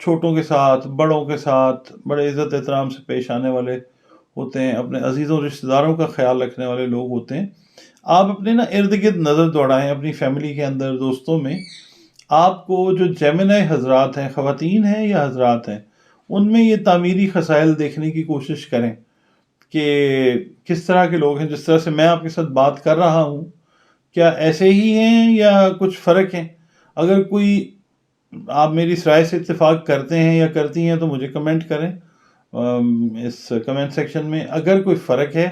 چھوٹوں کے ساتھ بڑوں کے ساتھ بڑے عزت احترام سے پیش آنے والے ہوتے ہیں، اپنے عزیزوں رشتہ داروں کا خیال رکھنے والے لوگ ہوتے ہیں۔ آپ اپنے نا ارد گرد نظر دوڑائیں اپنی فیملی کے اندر، دوستوں میں، آپ کو جو جیمنائی حضرات ہیں، خواتین ہیں یا حضرات ہیں، ان میں یہ تعمیری خصائل دیکھنے کی کوشش کریں کہ کس طرح کے لوگ ہیں۔ جس طرح سے میں آپ کے ساتھ بات کر رہا ہوں، کیا ایسے ہی ہیں یا کچھ فرق ہیں؟ اگر کوئی آپ میری اس رائے سے اتفاق کرتے ہیں یا کرتی ہیں تو مجھے کمنٹ کریں اس کمنٹ سیکشن میں۔ اگر کوئی فرق ہے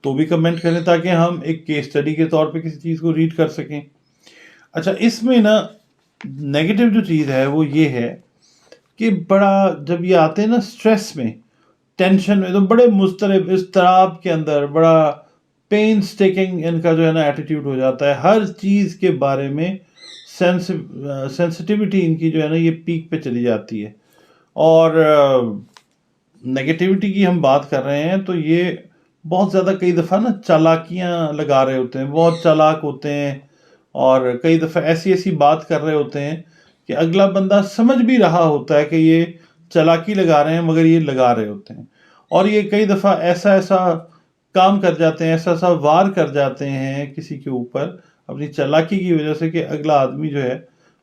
تو بھی کمنٹ کریں تاکہ ہم ایک کیس اسٹڈی کے طور پہ کسی چیز کو ریڈ کر سکیں۔ اچھا، اس میں نا نیگیٹو جو چیز ہے وہ یہ ہے کہ بڑا جب یہ آتے ہیں نا سٹریس میں، ٹینشن میں، تو بڑے مضطرب اضطراب کے اندر بڑا پین سٹیکنگ ان کا جو ہے نا ایٹیٹیوڈ ہو جاتا ہے۔ ہر چیز کے بارے میں سینسٹیوٹی ان کی جو ہے نا یہ پیک پہ چلی جاتی ہے۔ اور نیگیٹیوٹی کی ہم بات کر رہے ہیں تو یہ بہت زیادہ کئی دفعہ نا چالاکیاں لگا رہے ہوتے ہیں، بہت چالاک ہوتے ہیں، اور کئی دفعہ ایسی ایسی بات کر رہے ہوتے ہیں کہ اگلا بندہ سمجھ بھی رہا ہوتا ہے کہ یہ چالاکی لگا رہے ہیں، مگر یہ لگا رہے ہوتے ہیں۔ اور یہ کئی دفعہ ایسا کام کر جاتے ہیں، ایسا وار کر جاتے ہیں کسی کے اوپر اپنی چالاکی کی وجہ سے کہ اگلا آدمی جو ہے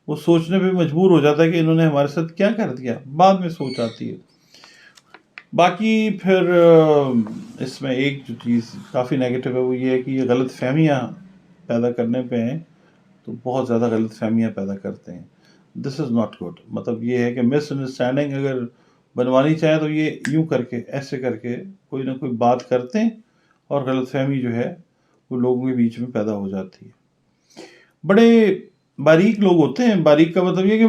وہ سوچنے پہ مجبور ہو جاتا ہے کہ انہوں نے ہمارے ساتھ کیا کر دیا، بعد میں سوچ آتی ہے۔ باقی پھر اس میں ایک جو چیز کافی نیگیٹو ہے وہ یہ ہے کہ یہ غلط فہمیاں پیدا کرنے پہ ہیں، تو بہت زیادہ غلط فہمیاں پیدا کرتے ہیں۔ دس از ناٹ گڈ۔ مطلب یہ ہے کہ مس انڈرسٹینڈنگ اگر بنوانی چاہیں تو یہ یوں کر کے، ایسے کر کے کوئی نہ کوئی بات کرتے ہیں اور غلط فہمی جو ہے وہ لوگوں کے بیچ میں پیدا ہو جاتی ہے۔ بڑے باریک لوگ ہوتے ہیں، باریک کا مطلب یہ کہ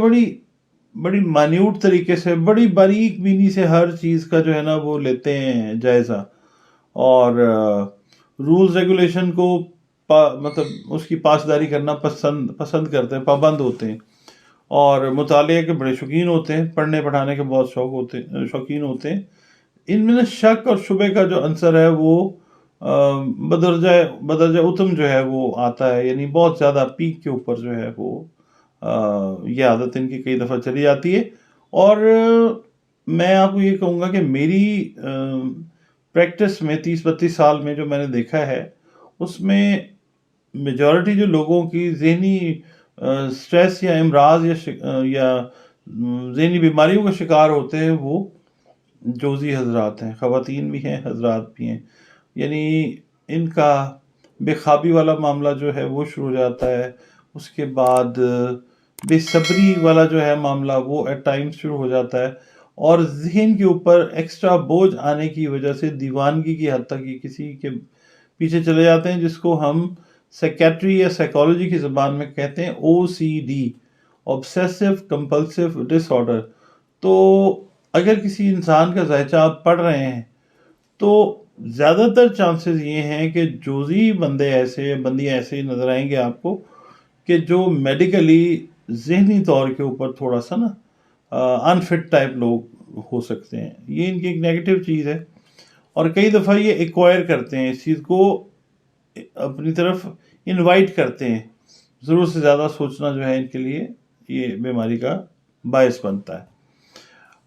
بڑی مائنیوٹ طریقے سے، بڑی باریک بینی سے ہر چیز کا جو ہے نا وہ لیتے ہیں جائزہ، اور رولز ریگولیشن کو مطلب اس کی پاسداری کرنا پسند کرتے ہیں، پابند ہوتے ہیں، اور مطالعے کے بڑے شوقین ہوتے ہیں، پڑھنے پڑھانے کے بہت شوقین ہوتے ہیں۔ ان میں نا شک اور شبہ کا جو عنصر ہے وہ بدرجہ اتم جو ہے وہ آتا ہے، یعنی بہت زیادہ پیک کے اوپر جو ہے وہ یہ عادت ان کی کئی دفعہ چلی جاتی ہے۔ اور میں آپ کو یہ کہوں گا کہ میری پریکٹس میں 30-32 سال میں جو میں نے دیکھا ہے، اس میں میجورٹی جو لوگوں کی ذہنی سٹریس یا امراض یا ذہنی بیماریوں کا شکار ہوتے ہیں وہ جوزی حضرات ہیں، خواتین بھی ہیں، حضرات بھی ہیں۔ یعنی ان کا بے خوابی والا معاملہ جو ہے وہ شروع ہو جاتا ہے، اس کے بعد بے صبری والا جو ہے معاملہ وہ ایٹ ٹائم شروع ہو جاتا ہے، اور ذہن کے اوپر ایکسٹرا بوجھ آنے کی وجہ سے دیوانگی کی حد تک یہ کسی کے پیچھے چلے جاتے ہیں، جس کو ہم سائیکیٹری یا سائیکالوجی کی زبان میں کہتے ہیں OCD، obsessive compulsive disorder۔ تو اگر کسی انسان کا ذائچہ آپ پڑھ رہے ہیں تو زیادہ تر چانسز یہ ہیں کہ جوزی بندے ایسے ہی نظر آئیں گے آپ کو، کہ جو میڈیکلی ذہنی طور کے اوپر تھوڑا سا نا انفٹ ٹائپ لوگ ہو سکتے ہیں۔ یہ ان کی ایک نیگیٹو چیز ہے، اور کئی دفعہ یہ ایکوائر کرتے ہیں، اس چیز کو اپنی طرف انوائٹ کرتے ہیں۔ ضرورت سے زیادہ سوچنا جو ہے ان کے لیے یہ بیماری کا باعث بنتا ہے۔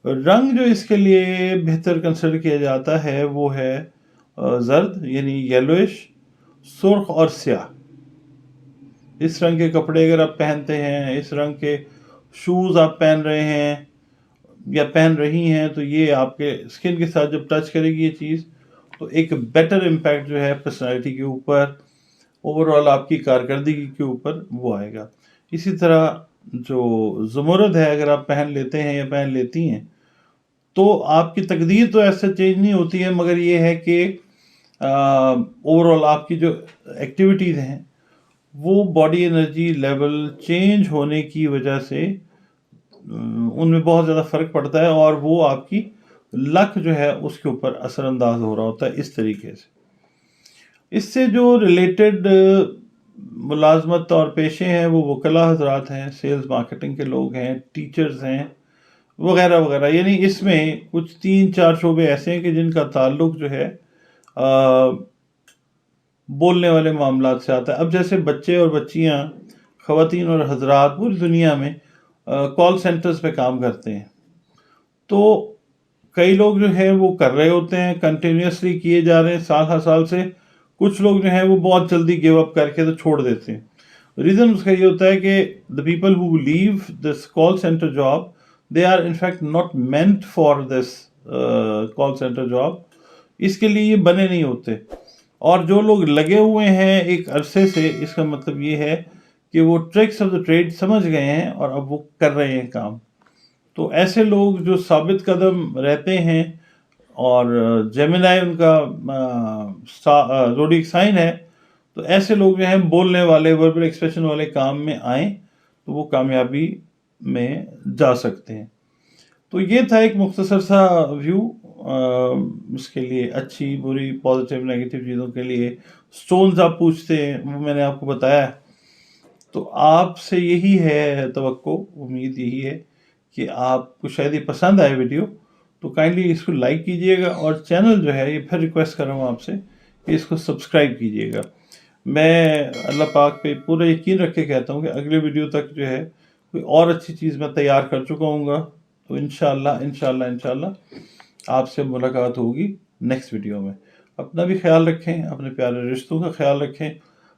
رنگ جو اس کے لیے بہتر کنسیڈر کیا جاتا ہے وہ ہے زرد، یعنی یلوئش، سرخ اور سیاہ۔ اس رنگ کے کپڑے اگر آپ پہنتے ہیں، اس رنگ کے شوز آپ پہن رہے ہیں یا پہن رہی ہیں، تو یہ آپ کے اسکن کے ساتھ جب ٹچ کرے گی یہ چیز تو ایک بیٹر امپیکٹ جو ہے پرسنالٹی کے اوپر، اوور آل آپ کی کارکردگی کے اوپر وہ آئے گا۔ اسی طرح جو زمرد ہے اگر آپ پہن لیتے ہیں یا پہن لیتی ہیں تو آپ کی تقدیر تو ایسا چینج نہیں ہوتی ہے، مگر یہ ہے کہ اوور آل آپ کی جو ایکٹیویٹیز ہیں وہ باڈی انرجی لیول چینج ہونے کی وجہ سے ان میں بہت زیادہ فرق پڑتا ہے، اور وہ آپ کی لک جو ہے اس کے اوپر اثر انداز ہو رہا ہوتا ہے اس طریقے سے۔ اس سے جو ریلیٹڈ ملازمت اور پیشے ہیں وہ وکلا حضرات ہیں، سیلز مارکیٹنگ کے لوگ ہیں، ٹیچرز ہیں، وغیرہ وغیرہ۔ یعنی اس میں کچھ 3-4 شعبے ایسے ہیں کہ جن کا تعلق جو ہے بولنے والے معاملات سے آتا ہے۔ اب جیسے بچے اور بچیاں، خواتین اور حضرات پوری دنیا میں کال سینٹرز پہ کام کرتے ہیں، تو کئی لوگ جو ہیں وہ کر رہے ہوتے ہیں، کنٹینیوسلی کیے جا رہے ہیں سال ہر سال سے. کچھ لوگ جو ہیں وہ بہت جلدی گیو اپ کر کے تو چھوڑ دیتے ہیں. ریزن اس کا یہ ہوتا ہے کہ the people who leave this call center job, they are in fact not meant for this call center job. اس کے لیے یہ بنے نہیں ہوتے. اور جو لوگ لگے ہوئے ہیں ایک عرصے سے، اس کا مطلب یہ ہے کہ وہ ٹرکس آف دا ٹریڈ سمجھ گئے ہیں اور اب وہ کر رہے ہیں کام. تو ایسے لوگ جو ثابت قدم رہتے ہیں، اور جیمنائی ان کا زوڈیک سائن ہے، تو ایسے لوگ جو ہیں بولنے والے، وربل ایکسپریشن والے کام میں آئیں تو وہ کامیابی میں جا سکتے ہیں. تو یہ تھا ایک مختصر سا ویو. اس کے لیے اچھی بری پازیٹیو نیگیٹو چیزوں کے لیے سٹونز آپ پوچھتے ہیں، وہ میں نے آپ کو بتایا. تو آپ سے یہی ہے توقع، امید یہی ہے کہ آپ کو شاید یہ پسند آئے ویڈیو. تو کائنڈلی اس کو لائک کیجئے گا، اور چینل جو ہے یہ پھر ریکویسٹ کر رہا ہوں آپ سے کہ اس کو سبسکرائب کیجئے گا. میں اللہ پاک پہ پورا یقین رکھ کے کہتا ہوں کہ اگلے ویڈیو تک جو ہے کوئی اور اچھی چیز میں تیار کر چکا ہوں گا. تو انشاءاللہ آپ سے ملاقات ہوگی نیکسٹ ویڈیو میں. اپنا بھی خیال رکھیں، اپنے پیارے رشتوں کا خیال رکھیں.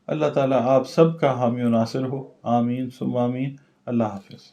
اللہ تعالیٰ آپ سب کا حامی و ناصر ہو. آمین ثم آمین. اللہ حافظ.